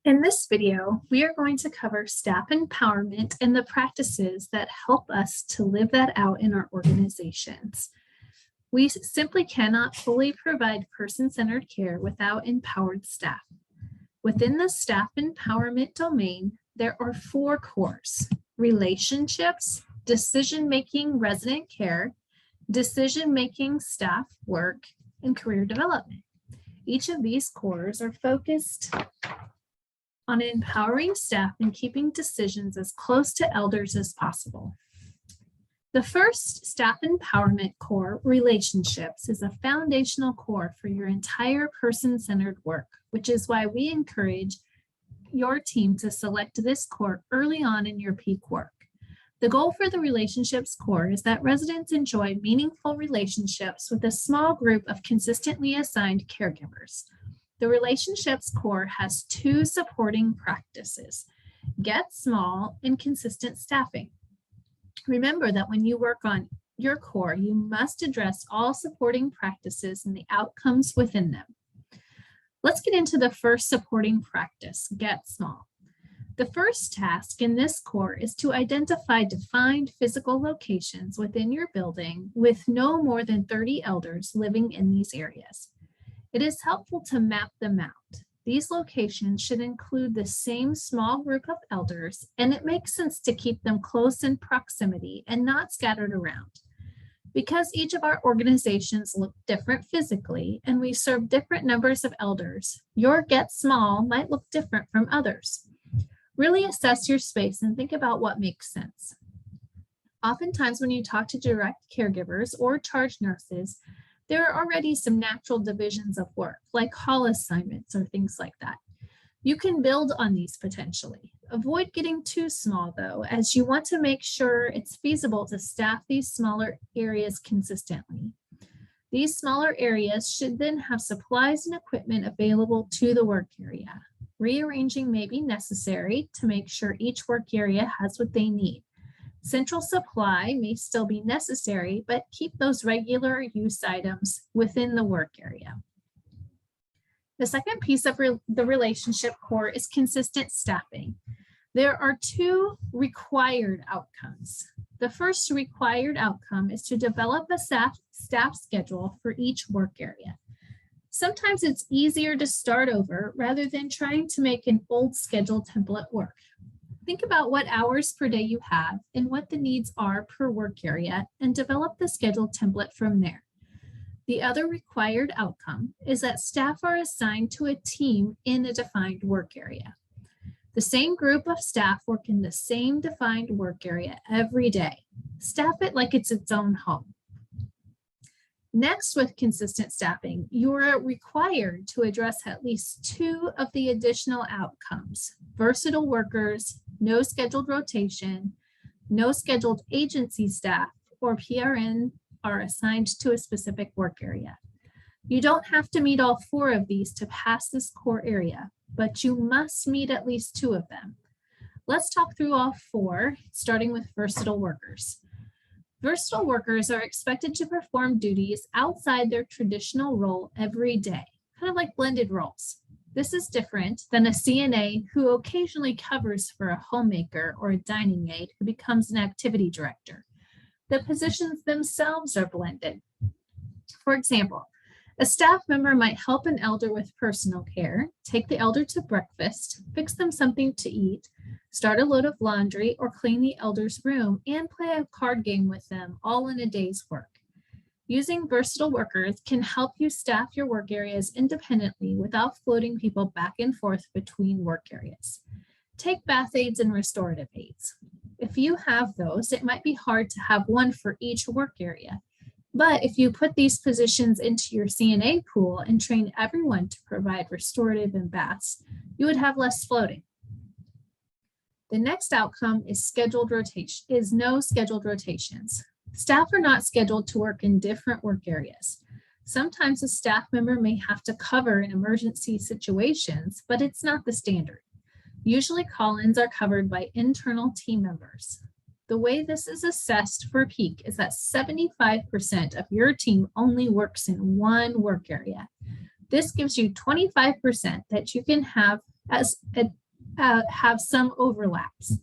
In this video, we are going to cover staff empowerment and the practices that help us to live that out in our organizations. We simply cannot fully provide person-centered care without empowered staff. Within the staff empowerment domain, there are four cores: relationships, decision-making resident care, decision-making staff work, and career development. Each of these cores are focused on empowering staff and keeping decisions as close to elders as possible. The first staff empowerment core, relationships, is a foundational core for your entire person-centered work, which is why we encourage your team to select this core early on in your peak work. The goal for the relationships core is that residents enjoy meaningful relationships with a small group of consistently assigned caregivers. The relationships core has two supporting practices: get small and consistent staffing. Remember that when you work on your core, you must address all supporting practices and the outcomes within them. Let's get into the first supporting practice, get small. The first task in this core is to identify defined physical locations within your building with no more than 30 elders living in these areas. It is helpful to map them out. These locations should include the same small group of elders, and it makes sense to keep them close in proximity and not scattered around. Because each of our organizations look different physically and we serve different numbers of elders, your get small might look different from others. Really assess your space and think about what makes sense. Oftentimes when you talk to direct caregivers or charge nurses, there are already some natural divisions of work, like hall assignments or things like that. You can build on these potentially. Avoid getting too small though, as you want to make sure it's feasible to staff these smaller areas consistently. These smaller areas should then have supplies and equipment available to the work area. Rearranging may be necessary to make sure each work area has what they need. Central supply may still be necessary, but keep those regular use items within the work area. The second piece of the relationship core is consistent staffing. There are two required outcomes. The first required outcome is to develop a staff schedule for each work area. Sometimes it's easier to start over rather than trying to make an old schedule template work. Think about what hours per day you have and what the needs are per work area and develop the schedule template from there. The other required outcome is that staff are assigned to a team in a defined work area. The same group of staff work in the same defined work area every day. Staff it like it's its own home. Next, with consistent staffing, you are required to address at least two of the additional outcomes: versatile workers, no scheduled rotation, no scheduled agency staff, or PRN are assigned to a specific work area. You don't have to meet all four of these to pass this core area, but you must meet at least two of them. Let's talk through all four, starting with versatile workers. Versatile workers are expected to perform duties outside their traditional role every day, kind of like blended roles. This is different than a CNA who occasionally covers for a homemaker or a dining aide who becomes an activity director. The positions themselves are blended. For example, a staff member might help an elder with personal care, take the elder to breakfast, fix them something to eat, start a load of laundry, or clean the elder's room and play a card game with them, all in a day's work. Using versatile workers can help you staff your work areas independently without floating people back and forth between work areas. Take bath aides and restorative aides. If you have those, it might be hard to have one for each work area. But if you put these positions into your CNA pool and train everyone to provide restorative and baths, you would have less floating. The next outcome is no scheduled rotations. Staff are not scheduled to work in different work areas. Sometimes a staff member may have to cover in emergency situations, but it's not the standard. Usually call-ins are covered by internal team members. The way this is assessed for peak is that 75% of your team only works in one work area. This gives you 25% that you can have as have some overlaps.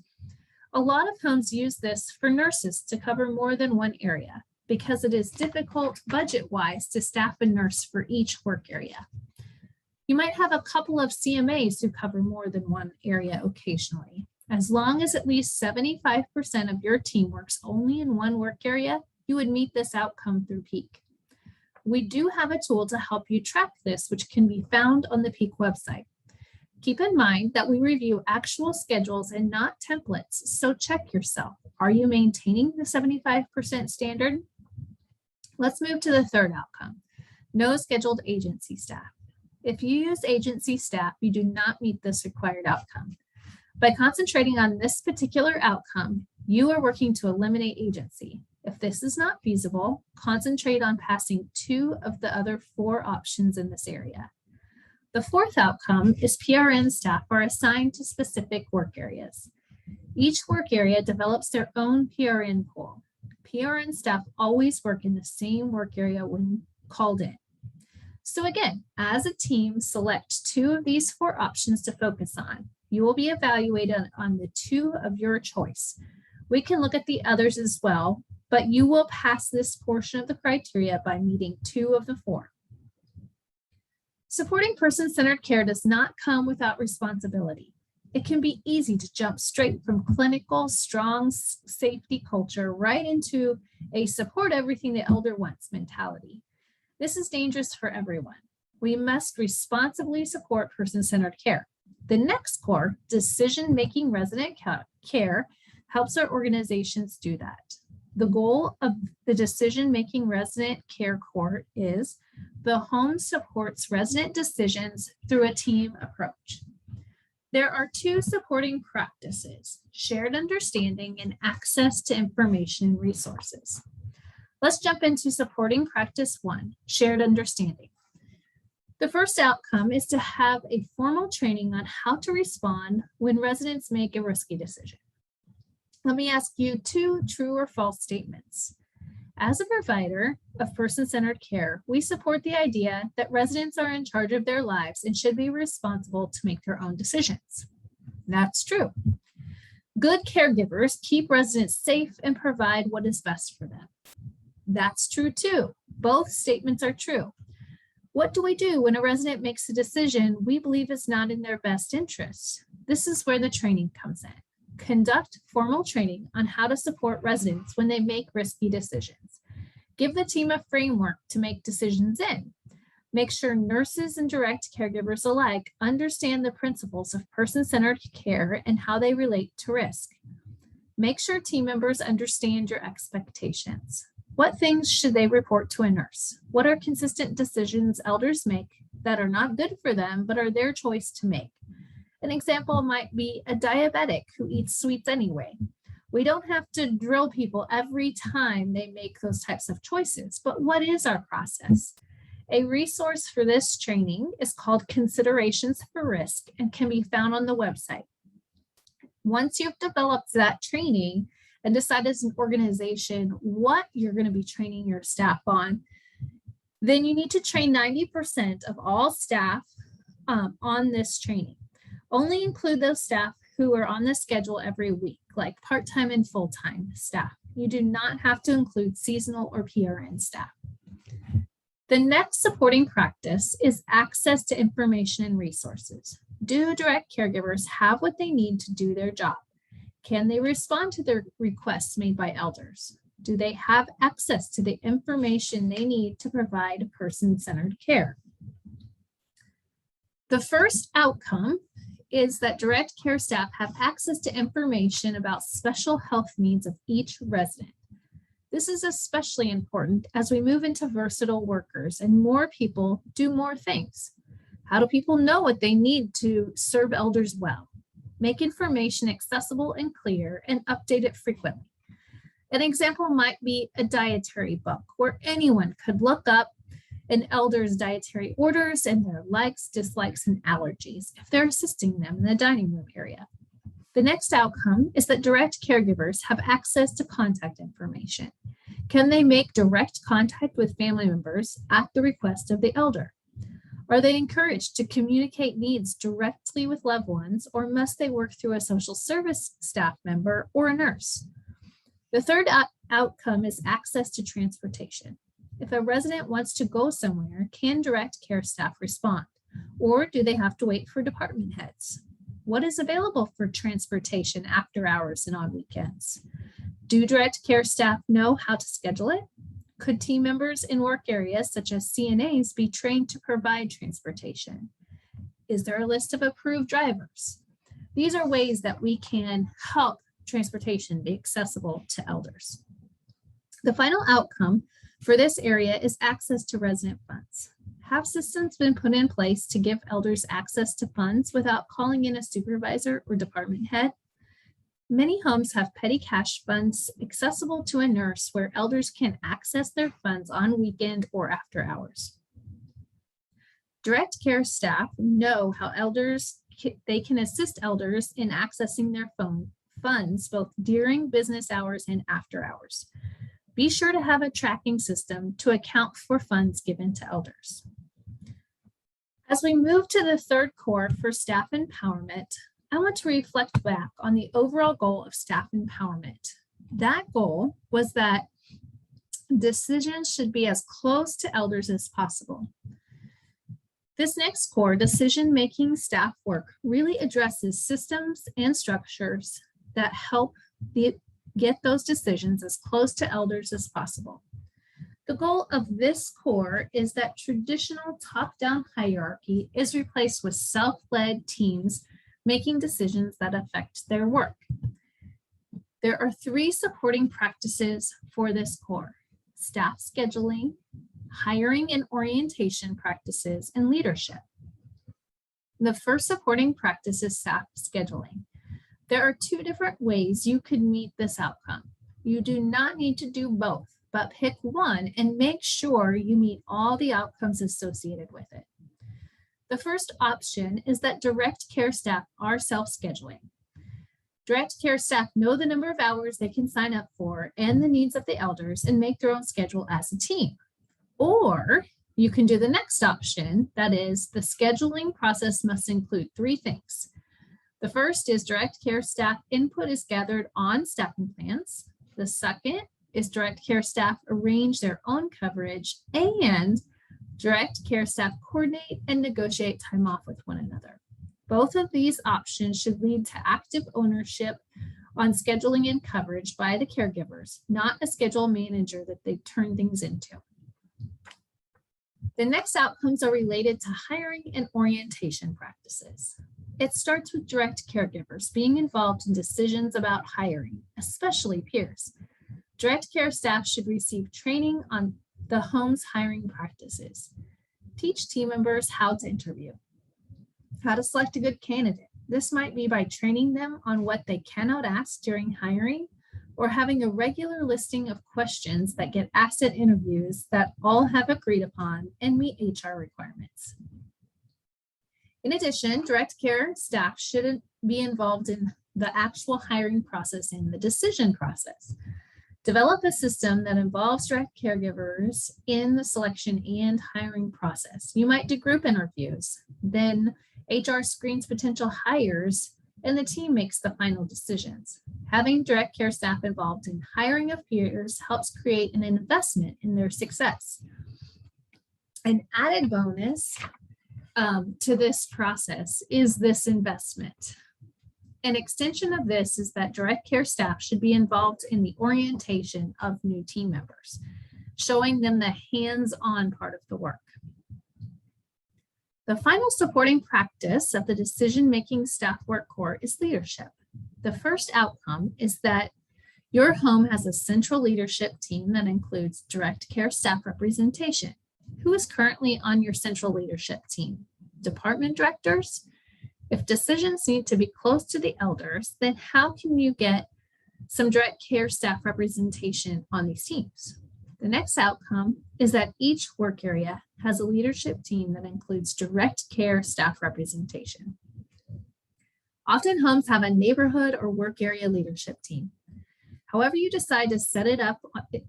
A lot of homes use this for nurses to cover more than one area because it is difficult budget-wise to staff a nurse for each work area. You might have a couple of CMAs who cover more than one area occasionally. As long as at least 75% of your team works only in one work area, you would meet this outcome through PEAK. We do have a tool to help you track this, which can be found on the PEAK website. Keep in mind that we review actual schedules and not templates, so check yourself. Are you maintaining the 75% standard? Let's move to the third outcome, no scheduled agency staff. If you use agency staff, you do not meet this required outcome. By concentrating on this particular outcome, you are working to eliminate agency. If this is not feasible, concentrate on passing 2 of the other 4 options in this area. The fourth outcome is PRN staff are assigned to specific work areas. Each work area develops their own PRN pool. PRN staff always work in the same work area when called in. So again, as a team, select 2 of these 4 options to focus on. You will be evaluated on the 2 of your choice. We can look at the others as well, but you will pass this portion of the criteria by meeting 2 of the 4. Supporting person-centered care does not come without responsibility. It can be easy to jump straight from clinical, strong safety culture right into a support everything the elder wants mentality. This is dangerous for everyone. We must responsibly support person-centered care. The next core, decision-making resident care, helps our organizations do that. The goal of the decision-making resident care core is the home supports resident decisions through a team approach. There are 2 supporting practices, shared understanding and access to information and resources. Let's jump into supporting practice 1, shared understanding. The first outcome is to have a formal training on how to respond when residents make a risky decision. Let me ask you 2 true or false statements. As a provider of person-centered care, we support the idea that residents are in charge of their lives and should be responsible to make their own decisions. That's true. Good caregivers keep residents safe and provide what is best for them. That's true too. Both statements are true. What do we do when a resident makes a decision we believe is not in their best interest? This is where the training comes in. Conduct formal training on how to support residents when they make risky decisions. Give the team a framework to make decisions in. Make sure nurses and direct caregivers alike understand the principles of person-centered care and how they relate to risk. Make sure team members understand your expectations. What things should they report to a nurse? What are consistent decisions elders make that are not good for them, but are their choice to make? An example might be a diabetic who eats sweets anyway. We don't have to drill people every time they make those types of choices, but what is our process? A resource for this training is called Considerations for Risk and can be found on the website. Once you've developed that training and decide as an organization what you're going to be training your staff on, then you need to train 90% of all staff on this training. Only include those staff who are on the schedule every week, like part-time and full-time staff. You do not have to include seasonal or PRN staff. The next supporting practice is access to information and resources. Do direct caregivers have what they need to do their job? Can they respond to the requests made by elders? Do they have access to the information they need to provide person-centered care? The first outcome is that direct care staff have access to information about special health needs of each resident. This is especially important as we move into versatile workers and more people do more things. How do people know what they need to serve elders well? Make information accessible and clear and update it frequently. An example might be a dietary book where anyone could look up an elder's dietary orders and their likes, dislikes, and allergies if they're assisting them in the dining room area. The next outcome is that direct caregivers have access to contact information. Can they make direct contact with family members at the request of the elder? Are they encouraged to communicate needs directly with loved ones, or must they work through a social service staff member or a nurse? The third outcome is access to transportation. If a resident wants to go somewhere, can direct care staff respond, or do they have to wait for department heads? What is available for transportation after hours and on weekends? Do direct care staff know how to schedule it? Could team members in work areas such as CNAs be trained to provide transportation? Is there a list of approved drivers? These are ways that we can help transportation be accessible to elders. The final outcome for this area is access to resident funds. Have systems been put in place to give elders access to funds without calling in a supervisor or department head? Many homes have petty cash funds accessible to a nurse where elders can access their funds on weekend or after hours. Direct care staff know how they can assist elders in accessing their funds both during business hours and after hours. Be sure to have a tracking system to account for funds given to elders. As we move to the third core for staff empowerment, I want to reflect back on the overall goal of staff empowerment. That goal was that decisions should be as close to elders as possible. This next core, decision-making staff work, really addresses systems and structures that help get those decisions as close to elders as possible. The goal of this core is that traditional top-down hierarchy is replaced with self-led teams making decisions that affect their work. There are 3 supporting practices for this core: staff scheduling, hiring and orientation practices, and leadership. The first supporting practice is staff scheduling. There are 2 different ways you could meet this outcome. You do not need to do both, but pick one and make sure you meet all the outcomes associated with it. The first option is that direct care staff are self-scheduling. Direct care staff know the number of hours they can sign up for and the needs of the elders and make their own schedule as a team. Or you can do the next option, that is, the scheduling process must include 3 things. The first is direct care staff input is gathered on staffing plans. The second is direct care staff arrange their own coverage, and direct care staff coordinate and negotiate time off with one another. Both of these options should lead to active ownership on scheduling and coverage by the caregivers, not a schedule manager that they turn things into. The next outcomes are related to hiring and orientation practices. It starts with direct caregivers being involved in decisions about hiring, especially peers. Direct care staff should receive training on the home's hiring practices. Teach team members how to interview, how to select a good candidate. This might be by training them on what they cannot ask during hiring, or having a regular listing of questions that get asked at interviews that all have agreed upon and meet HR requirements. In addition, direct care staff shouldn't be involved in the actual hiring process and the decision process. Develop a system that involves direct caregivers in the selection and hiring process. You might do group interviews, then HR screens potential hires, and the team makes the final decisions. Having direct care staff involved in hiring of peers helps create an investment in their success. An added bonus to this process is this investment. An extension of this is that direct care staff should be involved in the orientation of new team members, showing them the hands-on part of the work. The final supporting practice of the decision-making staff work core is leadership. The first outcome is that your home has a central leadership team that includes direct care staff representation. Who is currently on your central leadership team? Department directors? If decisions need to be close to the elders, then how can you get some direct care staff representation on these teams? The next outcome is that each work area has a leadership team that includes direct care staff representation. Often homes have a neighborhood or work area leadership team. However you decide to set it up,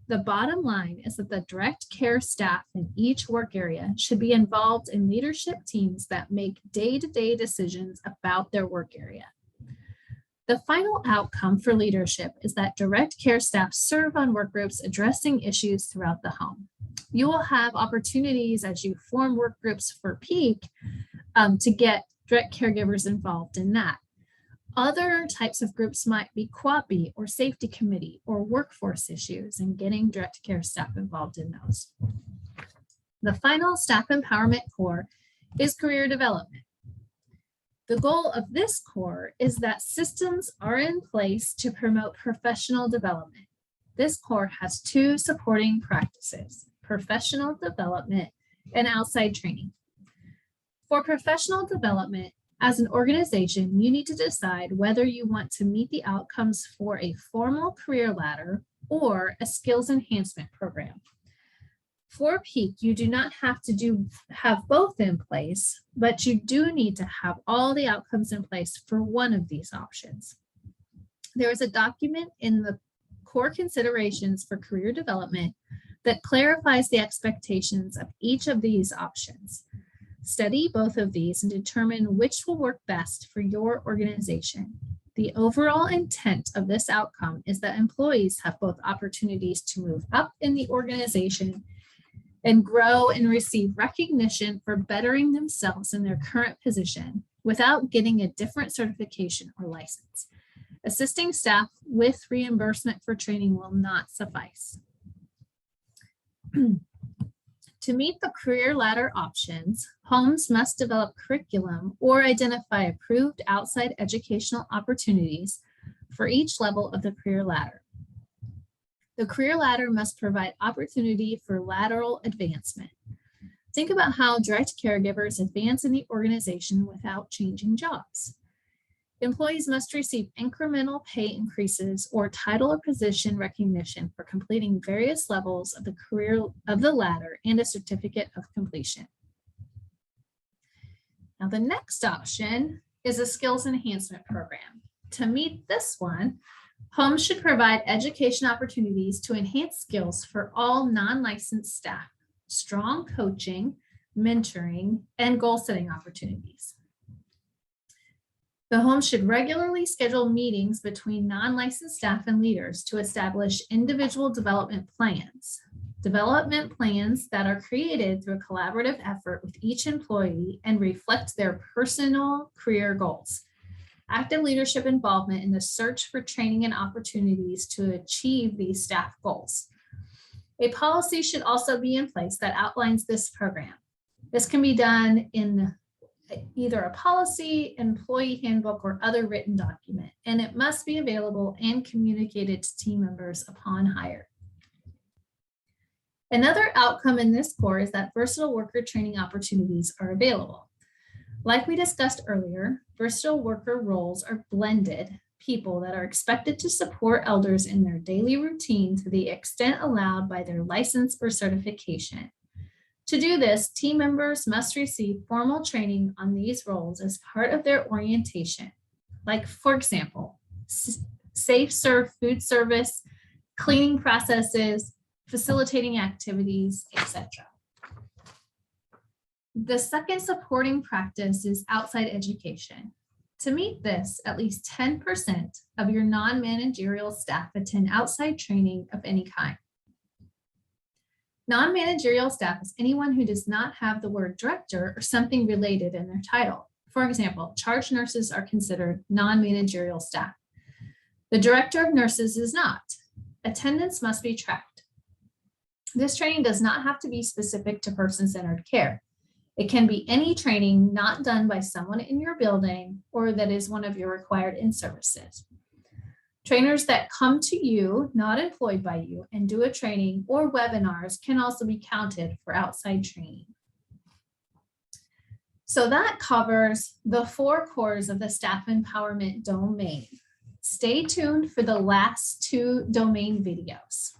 the bottom line is that the direct care staff in each work area should be involved in leadership teams that make day-to-day decisions about their work area. The final outcome for leadership is that direct care staff serve on work groups addressing issues throughout the home. You will have opportunities as you form work groups for PEAK to get direct caregivers involved in that. Other types of groups might be QAPI or safety committee or workforce issues, and getting direct care staff involved in those. The final staff empowerment core is career development. The goal of this core is that systems are in place to promote professional development. This core has two supporting practices: professional development and outside training. For professional development, as an organization, you need to decide whether you want to meet the outcomes for a formal career ladder or a skills enhancement program. For PEAK, you do not have to have both in place, but you do need to have all the outcomes in place for one of these options. There is a document in the core considerations for career development that clarifies the expectations of each of these options. Study both of these and determine which will work best for your organization. The overall intent of this outcome is that employees have both opportunities to move up in the organization and grow and receive recognition for bettering themselves in their current position without getting a different certification or license. Assisting staff with reimbursement for training will not suffice. To meet the career ladder options, homes must develop curriculum or identify approved outside educational opportunities for each level of the career ladder. The career ladder must provide opportunity for lateral advancement. Think about how direct caregivers advance in the organization without changing jobs. Employees must receive incremental pay increases or title or position recognition for completing various levels of the career of the ladder and a certificate of completion. Now, the next option is a skills enhancement program. To meet this one, homes should provide education opportunities to enhance skills for all non-licensed staff, strong coaching, mentoring, and goal-setting opportunities. The home should regularly schedule meetings between non-licensed staff and leaders to establish individual development plans. Development plans that are created through a collaborative effort with each employee and reflect their personal career goals. Active leadership involvement in the search for training and opportunities to achieve these staff goals. A policy should also be in place that outlines this program. This can be done in either a policy, employee handbook, or other written document, and it must be available and communicated to team members upon hire. Another outcome in this core is that versatile worker training opportunities are available. Like we discussed earlier, versatile worker roles are blended people that are expected to support elders in their daily routine to the extent allowed by their license or certification. To do this, team members must receive formal training on these roles as part of their orientation, like, for example, safe serve food service, cleaning processes, facilitating activities, etc. The second supporting practice is outside education. To meet this, at least 10% of your non-managerial staff attend outside training of any kind. Non-managerial staff is anyone who does not have the word director or something related in their title. For example, charge nurses are considered non-managerial staff. The director of nurses is not. Attendance must be tracked. This training does not have to be specific to person-centered care. It can be any training not done by someone in your building or that is one of your required in-services. Trainers that come to you, not employed by you, and do a training or webinars can also be counted for outside training. So that covers the 4 cores of the staff empowerment domain. Stay tuned for the last 2 domain videos.